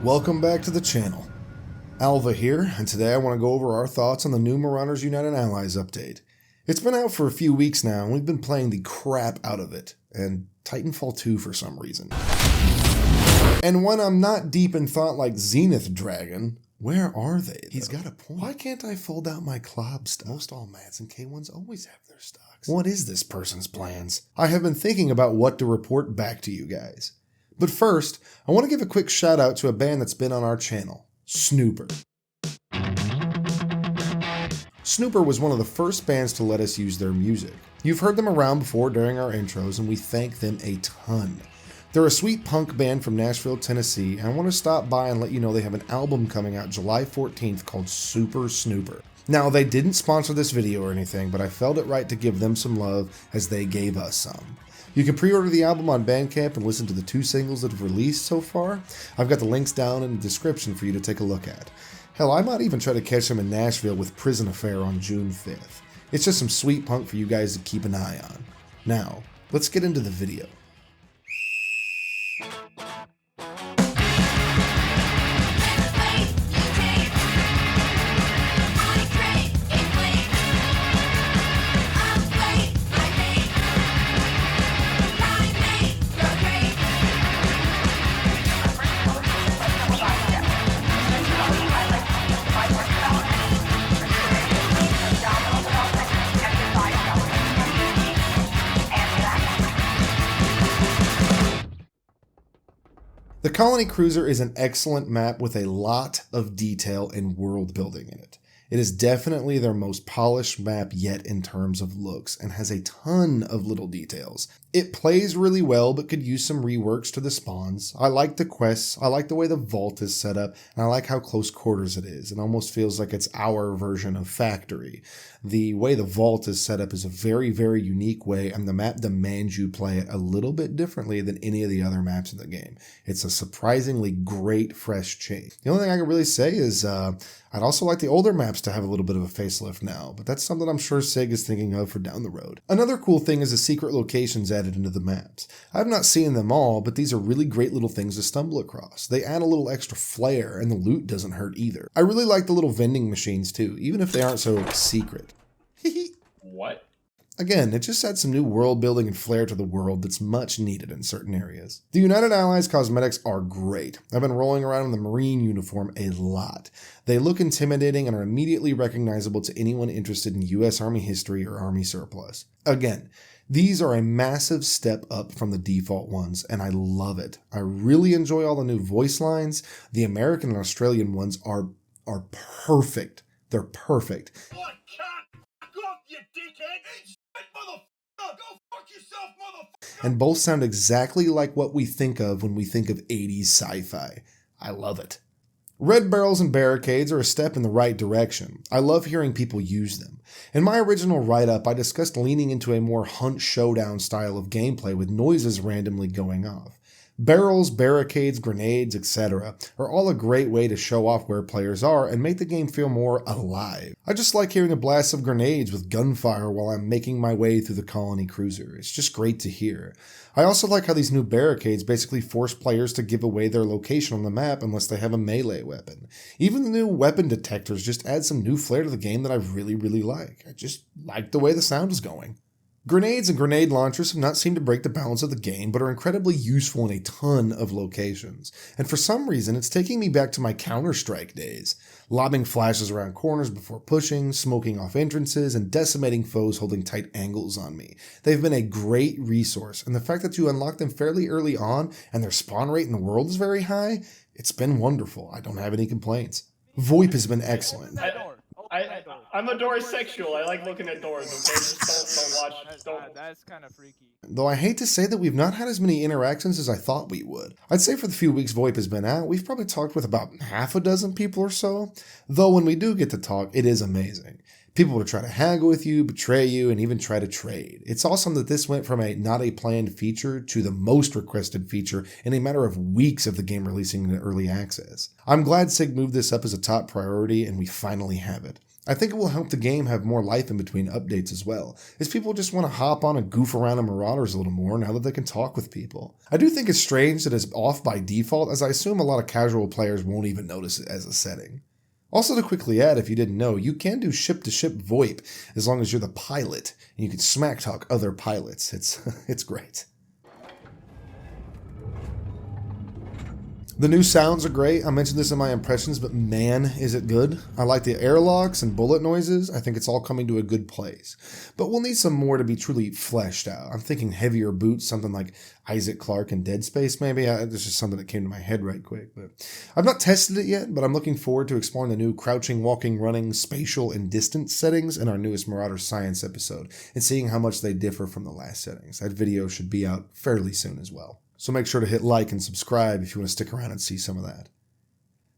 Welcome back to the channel. Alva here, and today I want to go over our thoughts on the new Marauders United Allies update. It's been out for a few weeks now, and we've been playing the crap out of it, and Titanfall 2 for some reason. And when I'm not deep in thought like Zenith Dragon, where are they, though? He's got a point. Why can't I fold out my club stuff? Most all mats and K1s always have their stocks. What is this person's plans? I have been thinking about what to report back to you guys. But first, I want to give a quick shout out to a band that's been on our channel, Snooper. Snooper was one of the first bands to let us use their music. You've heard them around before during our intros, and we thank them a ton. They're a sweet punk band from Nashville, Tennessee, and I want to stop by and let you know they have an album coming out July 14th called Super Snooper. Now, they didn't sponsor this video or anything, but I felt it right to give them some love as they gave us some. You can pre-order the album on Bandcamp and listen to the 2 singles that have released so far. I've got the links down in the description for you to take a look at. Hell, I might even try to catch them in Nashville with Prison Affair on June 5th. It's just some sweet punk for you guys to keep an eye on. Now, let's get into the video. The Colony Cruiser is an excellent map with a lot of detail and world building in it. It is definitely their most polished map yet in terms of looks, and has a ton of little details. It plays really well, but could use some reworks to the spawns. I like the quests, I like the way the vault is set up, and I like how close quarters it is. It almost feels like it's our version of Factory. The way the vault is set up is a very, very unique way, and the map demands you play it a little bit differently than any of the other maps in the game. It's a surprisingly great, fresh change. The only thing I can really say is I'd also like the older maps to have a little bit of a facelift now, but that's something I'm sure SIG is thinking of for down the road. Another cool thing is the secret locations added into the maps. I've not seen them all, but these are really great little things to stumble across. They add a little extra flair, and the loot doesn't hurt either. I really like the little vending machines too, even if they aren't so secret. What? Again, it just adds some new world building and flair to the world that's much needed in certain areas. The United Allies cosmetics are great. I've been rolling around in the Marine uniform a lot. They look intimidating and are immediately recognizable to anyone interested in US Army history or Army surplus. Again, these are a massive step up from the default ones, and I love it. I really enjoy all the new voice lines. The American and Australian ones are perfect. They're perfect. And both sound exactly like what we think of when we think of 80s sci-fi. I love it. Red barrels and barricades are a step in the right direction. I love hearing people use them. In my original write-up, I discussed leaning into a more hunt showdown style of gameplay with noises randomly going off. Barrels, barricades, grenades, etc. are all a great way to show off where players are and make the game feel more alive. I just like hearing a blast of grenades with gunfire while I'm making my way through the Colony Cruiser. It's just great to hear. I also like how these new barricades basically force players to give away their location on the map unless they have a melee weapon. Even the new weapon detectors just add some new flair to the game that I really like. I just like the way the sound is going. Grenades and grenade launchers have not seemed to break the balance of the game, but are incredibly useful in a ton of locations. And for some reason, it's taking me back to my Counter-Strike days. Lobbing flashes around corners before pushing, smoking off entrances, and decimating foes holding tight angles on me. They've been a great resource, and the fact that you unlock them fairly early on, and their spawn rate in the world is very high, it's been wonderful. I don't have any complaints. VOIP has been excellent. I'm a door sexual. I like looking at doors, okay? Just don't watch. That's kind of freaky. Though I hate to say that we've not had as many interactions as I thought we would. I'd say for the few weeks VoIP has been out, we've probably talked with about half a dozen people or so. Though when we do get to talk, it is amazing. People will try to haggle with you, betray you, and even try to trade. It's awesome that this went from a not a planned feature to the most requested feature in a matter of weeks of the game releasing in early access. I'm glad SIG moved this up as a top priority and we finally have it. I think it will help the game have more life in between updates as well, as people just want to hop on and goof around in Marauders a little more now that they can talk with people. I do think it's strange that it's off by default, as I assume a lot of casual players won't even notice it as a setting. Also, to quickly add, if you didn't know, you can do ship-to-ship VoIP as long as you're the pilot, and you can smack talk other pilots. It's great. The new sounds are great. I mentioned this in my impressions, but man, is it good. I like the airlocks and bullet noises. I think it's all coming to a good place. But we'll need some more to be truly fleshed out. I'm thinking heavier boots, something like Isaac Clarke in Dead Space, maybe. This is something that came to my head right quick. But I've not tested it yet, but I'm looking forward to exploring the new crouching, walking, running, spatial, and distance settings in our newest Marauder Science episode, and seeing how much they differ from the last settings. That video should be out fairly soon as well. So make sure to hit like and subscribe if you want to stick around and see some of that.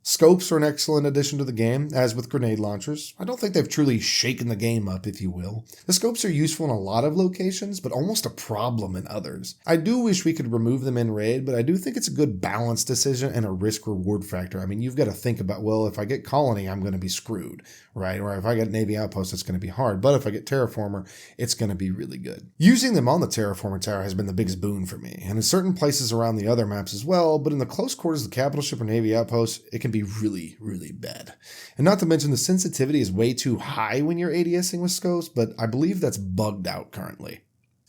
Scopes are an excellent addition to the game, as with grenade launchers. I don't think they've truly shaken the game up, if you will. The scopes are useful in a lot of locations, but almost a problem in others. I do wish we could remove them in raid, but I do think it's a good balance decision and a risk-reward factor. I mean, you've got to think about, well, if I get Colony, I'm going to be screwed, right? Or if I get Navy Outpost, it's going to be hard. But if I get Terraformer, it's going to be really good. Using them on the Terraformer Tower has been the biggest boon for me, and in certain places around the other maps as well, but in the close quarters of the Capital Ship or Navy Outpost, it can be really, really bad. And not to mention the sensitivity is way too high when you're ADSing with scopes, but I believe that's bugged out currently.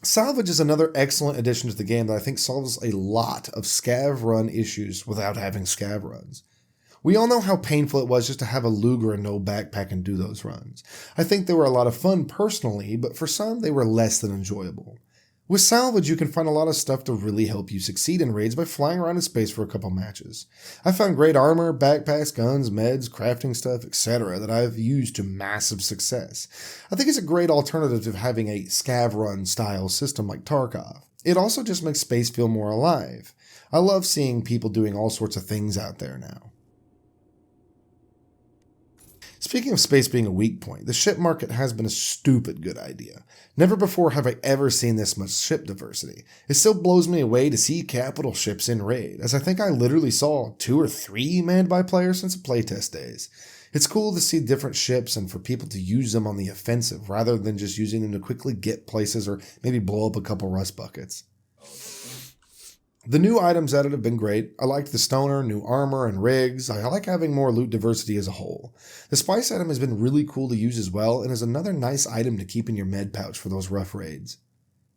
Salvage is another excellent addition to the game that I think solves a lot of scav run issues without having scav runs. We all know how painful it was just to have a Luger and no backpack and do those runs. I think they were a lot of fun personally, but for some they were less than enjoyable. With Salvage, you can find a lot of stuff to really help you succeed in raids by flying around in space for a couple matches. I found great armor, backpacks, guns, meds, crafting stuff, etc. that I've used to massive success. I think it's a great alternative to having a scav run style system like Tarkov. It also just makes space feel more alive. I love seeing people doing all sorts of things out there now. Speaking of space being a weak point, the ship market has been a stupid good idea. Never before have I ever seen this much ship diversity. It still blows me away to see capital ships in raid, as I think I literally saw 2 or 3 manned by players since the playtest days. It's cool to see different ships and for people to use them on the offensive rather than just using them to quickly get places or maybe blow up a couple rust buckets. The new items added have been great. I liked the stoner, new armor, and rigs. I like having more loot diversity as a whole. The spice item has been really cool to use as well and is another nice item to keep in your med pouch for those rough raids.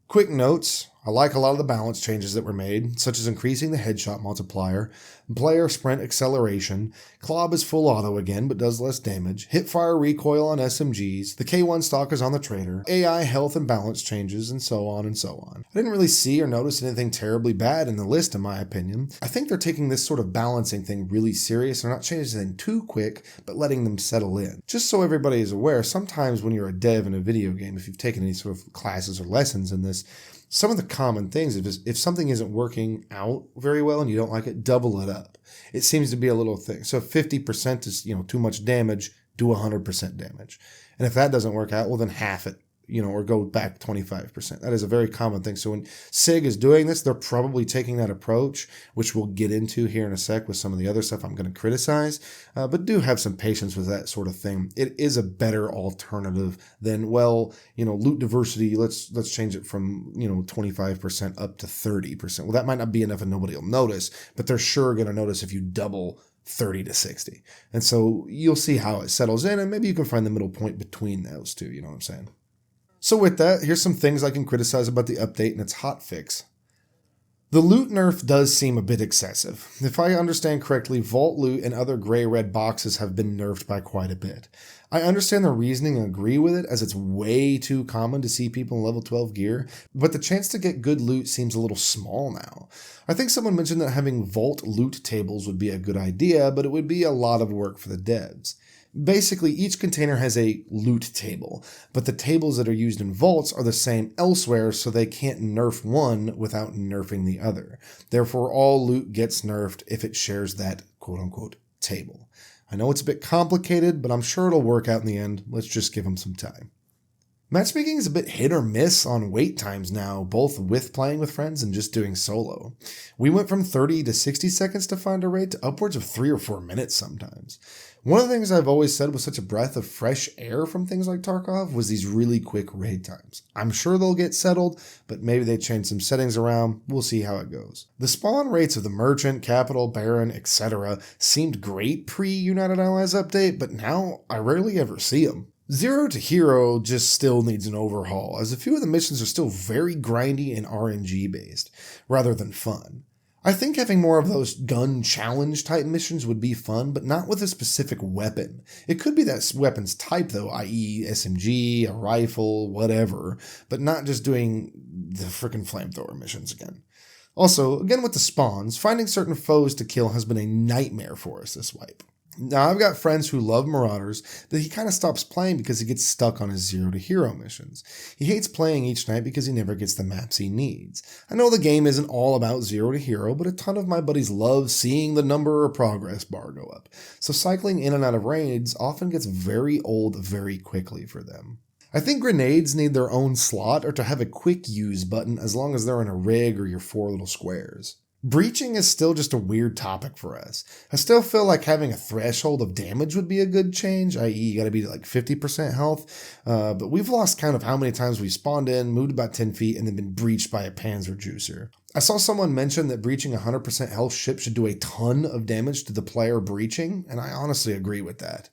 Quick notes. I like a lot of the balance changes that were made, such as increasing the headshot multiplier, player sprint acceleration, Clob is full auto again but does less damage, hipfire recoil on SMGs, the K1 stock is on the trader, AI health and balance changes, and so on and so on. I didn't really see or notice anything terribly bad in the list in my opinion. I think they're taking this sort of balancing thing really serious and not changing anything too quick, but letting them settle in. Just so everybody is aware, sometimes when you're a dev in a video game, if you've taken any sort of classes or lessons in this, some of the common things, if something isn't working out very well and you don't like it, double it up. It seems to be a little thing. So if 50% is, too much damage, do 100% damage. And if that doesn't work out, well then half it, or go back 25%. That is a very common thing. So when SIG is doing this, they're probably taking that approach, which we'll get into here in a sec with some of the other stuff I'm going to criticize. But do have some patience with that sort of thing. It is a better alternative than, loot diversity. Let's change it from, 25% up to 30%. Well, that might not be enough and nobody will notice, but they're sure going to notice if you double 30 to 60. And so you'll see how it settles in, and maybe you can find the middle point between those two. You know what I'm saying? So with that, here's some things I can criticize about the update and its hotfix. The loot nerf does seem a bit excessive. If I understand correctly, vault loot and other gray-red boxes have been nerfed by quite a bit. I understand the reasoning and agree with it, as it's way too common to see people in level 12 gear, but the chance to get good loot seems a little small now. I think someone mentioned that having vault loot tables would be a good idea, but it would be a lot of work for the devs. Basically, each container has a loot table, but the tables that are used in vaults are the same elsewhere, so they can't nerf one without nerfing the other. Therefore, all loot gets nerfed if it shares that quote-unquote table. I know it's a bit complicated, but I'm sure it'll work out in the end. Let's just give them some time. Matchmaking is a bit hit or miss on wait times now, both with playing with friends and just doing solo. We went from 30 to 60 seconds to find a raid to upwards of 3 or 4 minutes sometimes. One of the things I've always said was such a breath of fresh air from things like Tarkov was these really quick raid times. I'm sure they'll get settled, but maybe they change some settings around. We'll see how it goes. The spawn rates of the Merchant, Capital, Baron, etc. seemed great pre-United Allies update, but now I rarely ever see them. Zero to Hero just still needs an overhaul, as a few of the missions are still very grindy and RNG based, rather than fun. I think having more of those gun challenge type missions would be fun, but not with a specific weapon. It could be that weapon's type though, i.e. SMG, a rifle, whatever, but not just doing the frickin' flamethrower missions again. Also, again with the spawns, finding certain foes to kill has been a nightmare for us this wipe. Now, I've got friends who love Marauders, but he kind of stops playing because he gets stuck on his Zero to Hero missions. He hates playing each night because he never gets the maps he needs. I know the game isn't all about Zero to Hero, but a ton of my buddies love seeing the number or progress bar go up, so cycling in and out of raids often gets very old very quickly for them. I think grenades need their own slot or to have a quick use button as long as they're in a rig or your 4 little squares. Breaching is still just a weird topic for us. I still feel like having a threshold of damage would be a good change, i.e. you gotta be like 50% health, but we've lost count of how many times we spawned in, moved about 10 feet, and then been breached by a panzer juicer. I saw someone mention that breaching 100% health ship should do a ton of damage to the player breaching, and I honestly agree with that.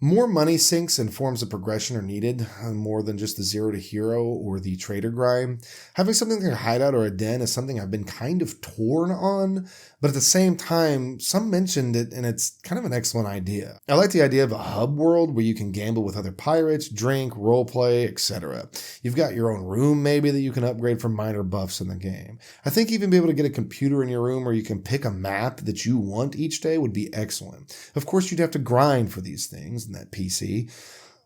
More money sinks and forms of progression are needed, more than just the Zero to Hero or the Trader grind. Having something like a hideout or a den is something I've been kind of torn on, but at the same time, some mentioned it and it's kind of an excellent idea. I like the idea of a hub world where you can gamble with other pirates, drink, roleplay, etc. You've got your own room maybe that you can upgrade for minor buffs in the game. I think even being able to get a computer in your room where you can pick a map that you want each day would be excellent. Of course, you'd have to grind for these things in that PC.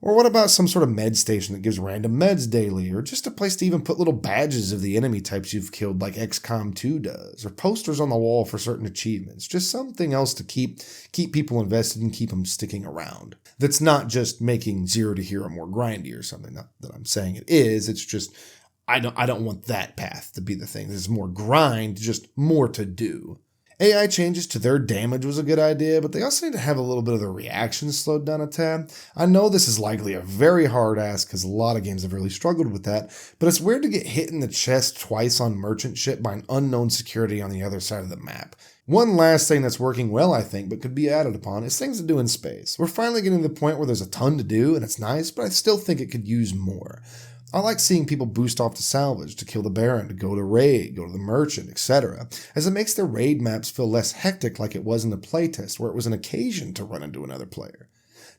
Or what about some sort of med station that gives random meds daily, or just a place to even put little badges of the enemy types you've killed like XCOM 2 does, or posters on the wall for certain achievements, just something else to keep people invested and keep them sticking around. That's not just making Zero to Hero more grindy or something, not that I'm saying it is, it's just I don't want that path to be the thing. There's more grind, just more to do. AI changes to their damage was a good idea, but they also need to have a little bit of the reactions slowed down a tad. I know this is likely a very hard ask because a lot of games have really struggled with that, but it's weird to get hit in the chest twice on merchant ship by an unknown security on the other side of the map. One last thing that's working well, I think, but could be added upon, is things to do in space. We're finally getting to the point where there's a ton to do, and it's nice, but I still think it could use more. I like seeing people boost off to Salvage, to kill the Baron, to go to Raid, go to the Merchant, etc., as it makes the raid maps feel less hectic like it was in the playtest, where it was an occasion to run into another player.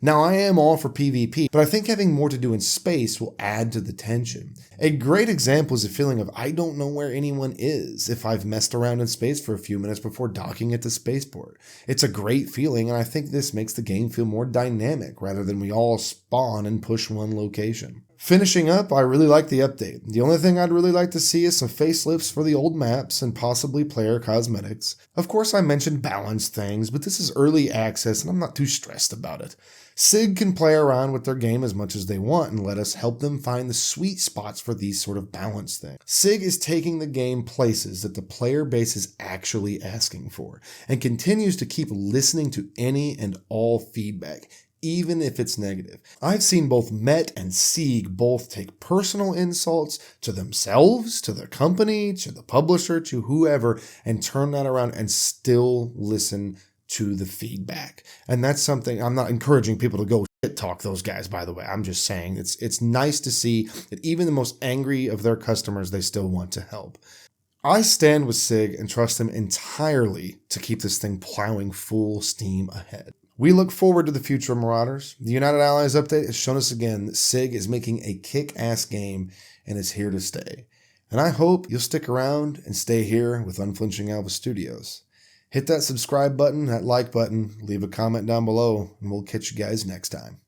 Now, I am all for PvP, but I think having more to do in space will add to the tension. A great example is a feeling of I don't know where anyone is if I've messed around in space for a few minutes before docking at the spaceport. It's a great feeling, and I think this makes the game feel more dynamic rather than we all spawn and push one location. Finishing up, I really like the update. The only thing I'd really like to see is some facelifts for the old maps and possibly player cosmetics. Of course, I mentioned balanced things, but this is early access and I'm not too stressed about it. SIG can play around with their game as much as they want and let us help them find the sweet spots for these sort of balanced things. SIG is taking the game places that the player base is actually asking for and continues to keep listening to any and all feedback, even if it's negative. I've seen both Met and Sieg both take personal insults to themselves, to their company, to the publisher, to whoever, and turn that around and still listen to the feedback. And that's something, I'm not encouraging people to go shit talk those guys, by the way. I'm just saying it's nice to see that even the most angry of their customers, they still want to help. I stand with SIG and trust them entirely to keep this thing plowing full steam ahead. We look forward to the future of Marauders. The United Allies update has shown us again that SIG is making a kick-ass game and is here to stay. And I hope you'll stick around and stay here with Unflinching Alpha Studios. Hit that subscribe button, that like button, leave a comment down below, and we'll catch you guys next time.